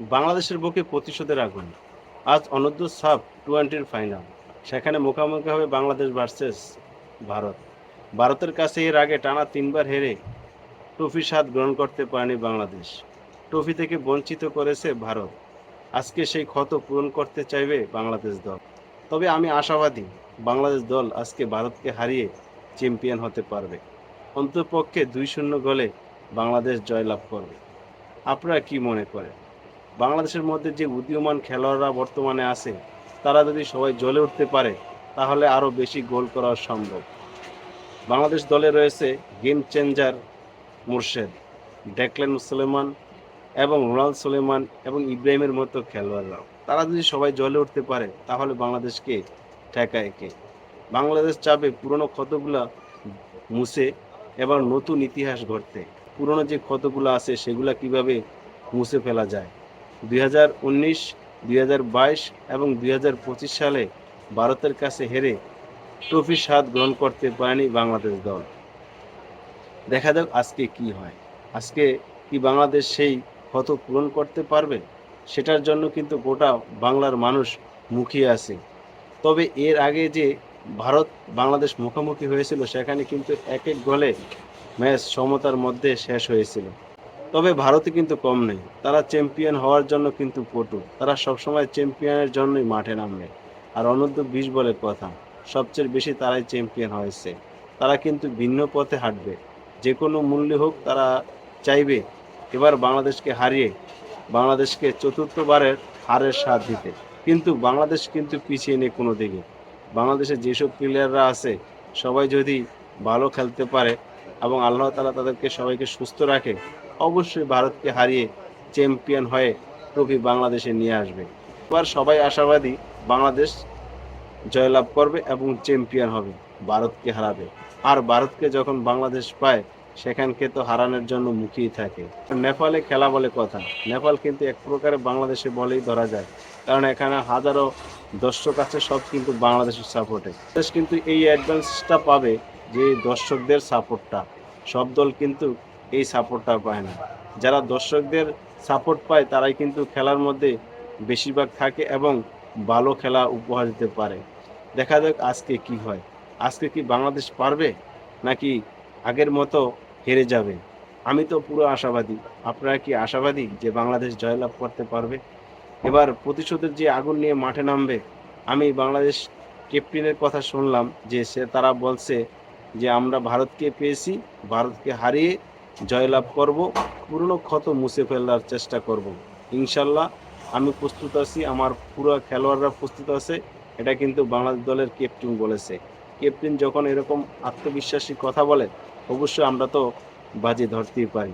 বাংলাদেশের বুকে প্রতিশোধের আগুন। আজ অনূর্ধ্ব-সাফ 20-র ফাইনাল। সেখানে মুখোমুখি হবে বাংলাদেশ ভার্সেস ভারত। ভারতের কাছে এর আগে টানা ৩ বার হেরে ট্রফির স্বাদ গ্রহণ করতে পারেনি বাংলাদেশ। ট্রফি থেকে বঞ্চিত করেছে ভারত। আজকে সেই ক্ষত পূরণ করতে চাইবে বাংলাদেশ দল। তবে আমি আশাবাদী বাংলাদেশ দল আজকে ভারতকে হারিয়ে চ্যাম্পিয়ন হতে পারবে। অন্ততপক্ষে ২-০ গোলে বাংলাদেশ জয়লাভ করবে। আপনারা কি মনে করেন? বাংলাদেশের মধ্যে যে উদীয়মান খেলোয়াড়রা বর্তমানে আছে, তারা যদি সবাই জ্বলে উঠতে পারে, তাহলে আরও বেশি গোল করা সম্ভব। বাংলাদেশ দলে রয়েছে game changer Morshed, Declan Suleman এবং রোনাল্ড সুলেমান এবং ইব্রাহিমের মতো খেলোয়াড়রাও। তারা যদি সবাই জ্বলে উঠতে পারে, তাহলে বাংলাদেশকে ঠেকায় কে? বাংলাদেশ চাবে পুরনো ক্ষতগুলা মুছে এবার নতুন ইতিহাস গড়তে। পুরনো যে ক্ষতগুলো আছে সেগুলা কিভাবে মুছে ফেলা যায়। 2019, 2022 এবং 2025 সালে ভারতের কাছে হেরে ট্রফির স্বাদ গ্রহণ করতে পারেনি বাংলাদেশ দল। দেখা যাক আজকে কি হয়। আজকে কি বাংলাদেশ সেই ক্ষত পূরণ করতে পারবে? সেটার জন্য কিন্তু গোটা বাংলার মানুষ মুখিয়ে আছে। তবে এর আগে যে ভারত বাংলাদেশ মুখোমুখি হয়েছিল, সেখানে কিন্তু 1-1 গোলে ম্যাচ সমতার মধ্যে শেষ হয়েছিল। তবে ভারতে কিন্তু কম নেই। তারা চ্যাম্পিয়ন হওয়ার জন্য কিন্তু পটু। তারা সবসময় চ্যাম্পিয়নের জন্যই মাঠে নামবে। আর অনূর্ধ্ব-20 বলে কথা। সবচেয়ে বেশি তারাই চ্যাম্পিয়ন হয়েছে। তারা কিন্তু ভিন্ন পথে হাঁটবে। যে কোনো মূল্যে হোক তারা চাইবে এবার বাংলাদেশকে হারিয়ে বাংলাদেশকে চতুর্থবারের হারের স্বাদ দিতে। কিন্তু বাংলাদেশ কিন্তু পিছিয়ে নেই কোনো দিকে। বাংলাদেশে যেসব প্লেয়াররা আছে সবাই যদি ভালো খেলতে পারে এবং আল্লাহ তাআলা তাদেরকে সবাইকে সুস্থ রাখে, অবশ্যই ভারতকে হারিয়ে চ্যাম্পিয়ন হয়ে ট্রফি বাংলাদেশে নিয়ে আসবে। এবার সবাই আশাবাদী বাংলাদেশ জয়লাভ করবে এবং চ্যাম্পিয়ন হবে, ভারতকে হারাবে। আর ভারতকে যখন বাংলাদেশ পায়, সেখানকে তো হারানোর জন্য মুখিয়ে থাকে। নেপালে খেলা বলে কথা। নেপাল কিন্তু এক প্রকারে বাংলাদেশে বলেই ধরা যায়, কারণ এখানে হাজারো দর্শক আছে, সব কিন্তু বাংলাদেশের সাপোর্টে। বাংলাদেশ কিন্তু এই অ্যাডভান্সটা পাবে যে দর্শকদের সাপোর্টটা। সব দল কিন্তু এই সাপোর্টটা পায় না। যারা দর্শকদের সাপোর্ট পায় তারাই কিন্তু খেলার মধ্যে বেশিরভাগ থাকে এবং ভালো খেলা উপহার দিতে পারে। দেখা যাক আজকে কি হয়। আজকে কি বাংলাদেশ পারবে, নাকি আগের মতো হেরে যাবে? আমি তো পুরো আশাবাদী। আপনারা কি আশাবাদী যে বাংলাদেশ জয়লাভ করতে পারবে? এবার প্রতিশোধের যে আগুন নিয়ে মাঠে নামবে। আমি বাংলাদেশ ক্যাপ্টেনের কথা শুনলাম যে তারা বলছে যে আমরা ভারতকে পেয়েছি, ভারতকে হারিয়ে জয়লাভ করব, পুরনো ক্ষত মুছে ফেলার চেষ্টা করব। ইনশাল্লাহ আমি প্রস্তুত আছি, আমার পুরো খেলোয়াড়রা প্রস্তুত আছে। এটা কিন্তু বাংলাদেশ দলের ক্যাপ্টেন বলেছে। ক্যাপ্টেন যখন এরকম আত্মবিশ্বাসী কথা বলে, অবশ্যই আমরা তো বাজি ধরতেই পারি।